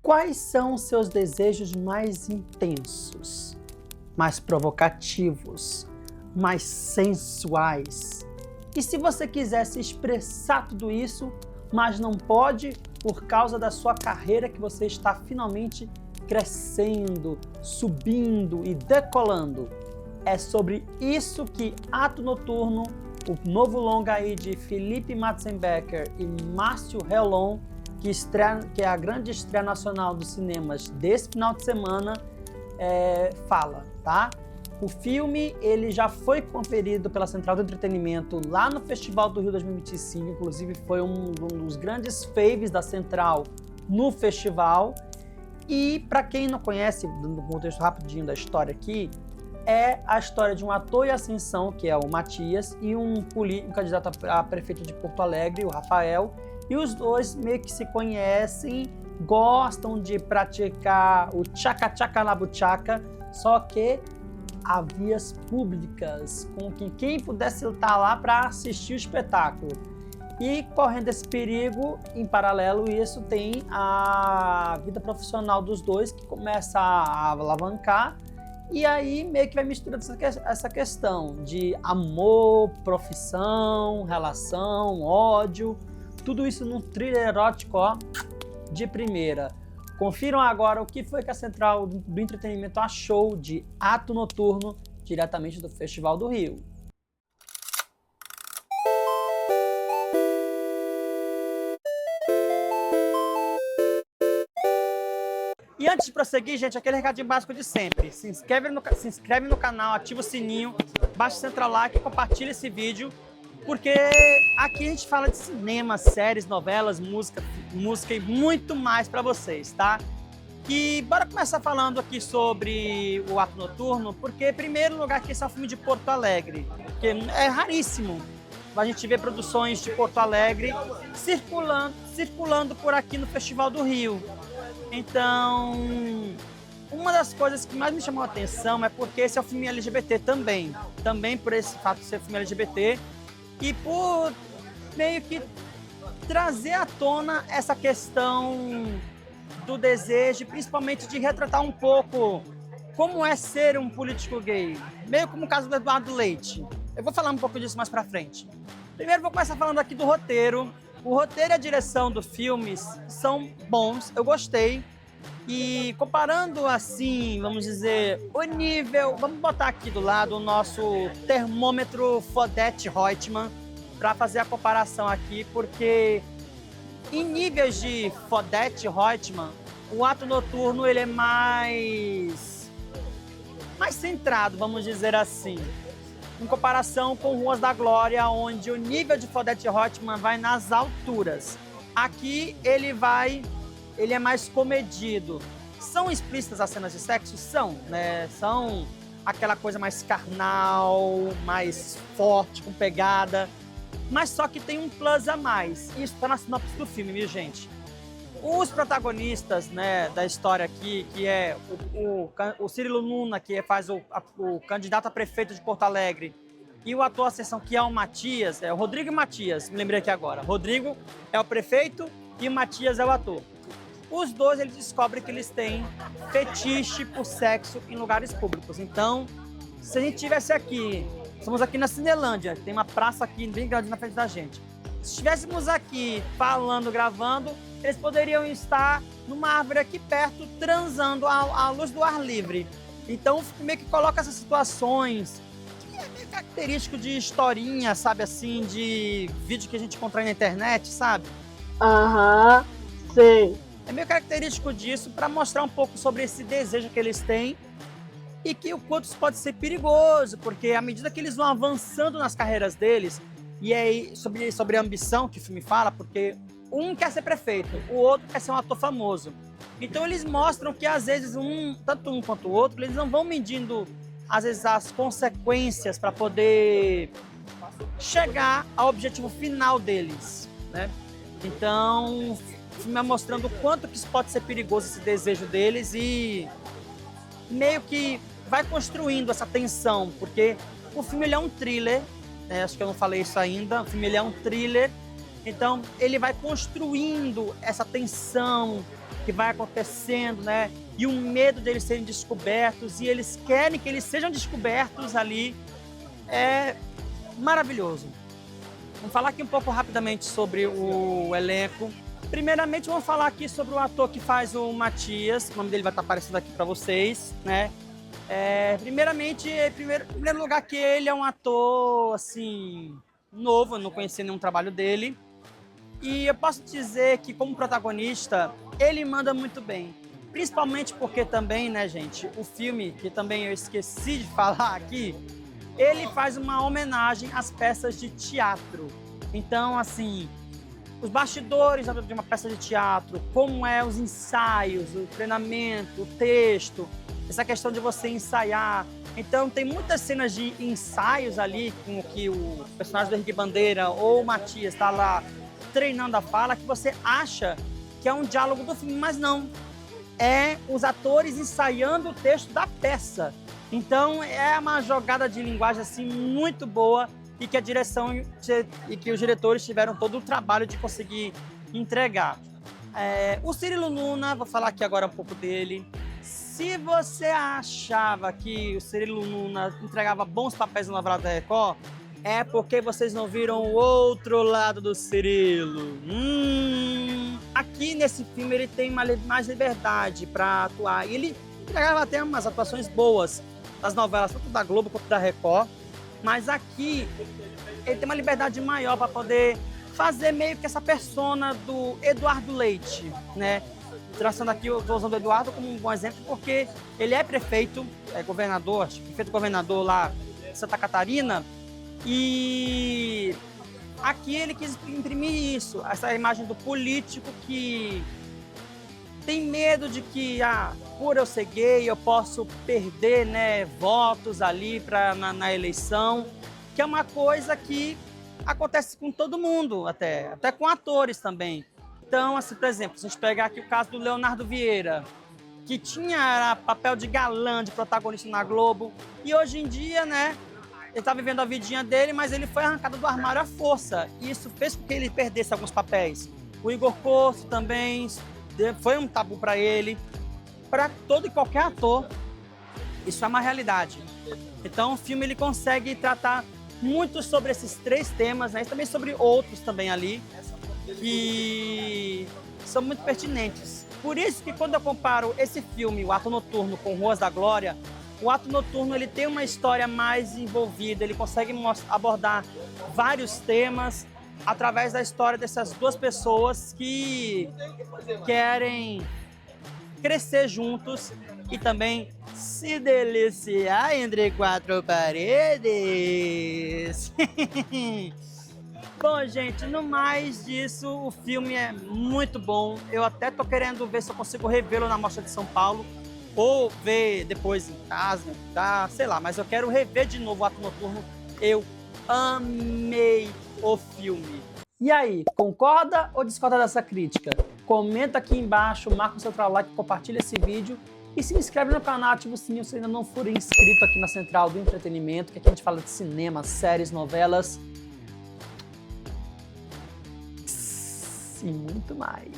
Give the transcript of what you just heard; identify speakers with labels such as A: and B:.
A: Quais são os seus desejos mais intensos, mais provocativos, mais sensuais? E se você quisesse expressar tudo isso, mas não pode por causa da sua carreira que você está finalmente crescendo, subindo e decolando? É sobre isso que Ato Noturno, o novo longa aí de Felipe Matzenbecker e Márcio Helon, que é a grande estreia nacional dos cinemas desse final de semana, fala, tá? O filme ele já foi conferido pela Central do Entretenimento lá no Festival do Rio 2025, inclusive foi um dos grandes faves da Central no festival. E para quem não conhece, dando um contexto rapidinho da história aqui, é a história de um ator em ascensão, que é o Matias, e um candidato a prefeito de Porto Alegre, o Rafael, e os dois meio que se conhecem, gostam de praticar o tchaca-tchaca na buchaca, só que há vias públicas, com que quem pudesse estar lá para assistir o espetáculo. E correndo esse perigo, em paralelo isso, tem a vida profissional dos dois, que começa a alavancar, e aí meio que vai misturando essa questão de amor, profissão, relação, ódio, tudo isso num thriller erótico, ó, de primeira. Confiram agora o que foi que a Central do Entretenimento achou de Ato Noturno, diretamente do Festival do Rio. E antes de prosseguir, gente, aquele recadinho básico de sempre. Se inscreve no canal, ativa o sininho, baixa o Central Like e compartilha esse vídeo, porque aqui a gente fala de cinema, séries, novelas, música e muito mais para vocês, tá? E bora começar falando aqui sobre o Ato Noturno, porque, em primeiro lugar, que esse é um filme de Porto Alegre, que é raríssimo a gente ver produções de Porto Alegre circulando por aqui no Festival do Rio. Então, uma das coisas que mais me chamou a atenção é porque esse é um filme LGBT também por esse fato de ser um filme LGBT, e por meio que trazer à tona essa questão do desejo, principalmente de retratar um pouco como é ser um político gay, meio como o caso do Eduardo Leite. Eu vou falar um pouco disso mais pra frente. Primeiro vou começar falando aqui do roteiro. O roteiro e a direção do filme são bons, eu gostei. E comparando assim, vamos dizer, o nível... Vamos botar aqui do lado o nosso termômetro Fodete Reutemann para fazer a comparação aqui, porque em níveis de Fodete Reutemann, o Ato Noturno ele é mais centrado, vamos dizer assim, em comparação com Ruas da Glória, onde o nível de Fodete Reutemann vai nas alturas. Aqui ele é mais comedido. São explícitas as cenas de sexo? São, né? São aquela coisa mais carnal, mais forte, com pegada, mas só que tem um plus a mais. Isso está na sinopse do filme, viu, gente? Os protagonistas, né, da história aqui, que é o Cirilo Luna, que faz o candidato a prefeito de Porto Alegre, e o ator ascensão, que é o Matias, é o Rodrigo e Matias, me lembrei aqui agora. Rodrigo é o prefeito e o Matias é o ator. Os dois, eles descobrem que eles têm fetiche por sexo em lugares públicos. Então, se a gente tivesse aqui, estamos aqui na Cinelândia, tem uma praça aqui bem grande na frente da gente. Se estivéssemos aqui falando, gravando, eles poderiam estar numa árvore aqui perto, transando à luz do ar livre. Então, meio que coloca essas situações, que é meio característico de historinha, sabe, assim, de vídeo que a gente encontra na internet, sabe?
B: Aham, sei.
A: É meio característico disso para mostrar um pouco sobre esse desejo que eles têm e que o quanto isso pode ser perigoso, porque à medida que eles vão avançando nas carreiras deles, e é sobre a ambição que o filme fala, porque um quer ser prefeito, o outro quer ser um ator famoso. Então eles mostram que às vezes tanto um quanto o outro, eles não vão medindo às vezes as consequências para poder chegar ao objetivo final deles, né? Então o filme vai mostrando o quanto que isso pode ser perigoso, esse desejo deles, e meio que vai construindo essa tensão, porque o filme ele é um thriller, né? Acho que eu não falei isso ainda, o filme ele é um thriller, então ele vai construindo essa tensão, que vai acontecendo, né? E o medo deles serem descobertos, e eles querem que eles sejam descobertos ali. É maravilhoso. Vamos falar aqui um pouco rapidamente sobre o elenco. Primeiramente, vamos falar aqui sobre o ator que faz o Matias. O nome dele vai estar aparecendo aqui para vocês, né? Primeiramente, em primeiro lugar, que ele é um ator, assim, novo, eu não conhecia nenhum trabalho dele. E eu posso dizer que, como protagonista, ele manda muito bem. Principalmente porque também, né, gente, o filme, que também eu esqueci de falar aqui, ele faz uma homenagem às peças de teatro. Então, assim, os bastidores de uma peça de teatro, como é os ensaios, o treinamento, o texto, essa questão de você ensaiar. Então, tem muitas cenas de ensaios ali, com que o personagem do Henrique Bandeira ou o Matias está lá treinando a fala, que você acha que é um diálogo do filme, mas não. É os atores ensaiando o texto da peça. Então, é uma jogada de linguagem assim muito boa e que a direção e que os diretores tiveram todo o trabalho de conseguir entregar. O Cirilo Luna, vou falar aqui agora um pouco dele. Se você achava que o Cirilo Luna entregava bons papéis no Novela da Record, é porque vocês não viram o outro lado do Cirilo. Aqui nesse filme ele tem mais liberdade para atuar. E ele entregava até umas atuações boas das novelas, tanto da Globo quanto da Record. Mas aqui ele tem uma liberdade maior para poder fazer meio que essa persona do Eduardo Leite, né? Traçando aqui, eu estou usando o Eduardo como um bom exemplo, porque ele é prefeito, governador, prefeito-governador lá de Santa Catarina, e aqui ele quis imprimir isso, essa imagem do político que tem medo de que, por eu ser gay, eu posso perder, né, votos ali na eleição, que é uma coisa que acontece com todo mundo, até com atores também. Então, assim, por exemplo, se a gente pegar aqui o caso do Leonardo Vieira, que tinha papel de galã, de protagonista na Globo, e hoje em dia, né, ele está vivendo a vidinha dele, mas ele foi arrancado do armário à força. E isso fez com que ele perdesse alguns papéis. O Igor Corso também foi um tabu para ele. Para todo e qualquer ator, isso é uma realidade. Então, o filme ele consegue tratar muito sobre esses três temas, né, e também sobre outros também ali, que são muito pertinentes. Por isso que quando eu comparo esse filme, O Ato Noturno, com Ruas da Glória, o Ato Noturno ele tem uma história mais envolvida, ele consegue abordar vários temas através da história dessas duas pessoas que querem crescer juntos e também se deliciar entre quatro paredes. Bom, gente, no mais disso, o filme é muito bom. Eu até tô querendo ver se eu consigo revê-lo na Mostra de São Paulo ou ver depois em casa, tá? Sei lá, mas eu quero rever de novo o Ato Noturno. Eu amei o filme. E aí, concorda ou discorda dessa crítica? Comenta aqui embaixo, marca o seu like, compartilha esse vídeo e se inscreve no canal, ativa o sininho se ainda não for inscrito aqui na Central do Entretenimento, que aqui a gente fala de cinema, séries, novelas e muito mais.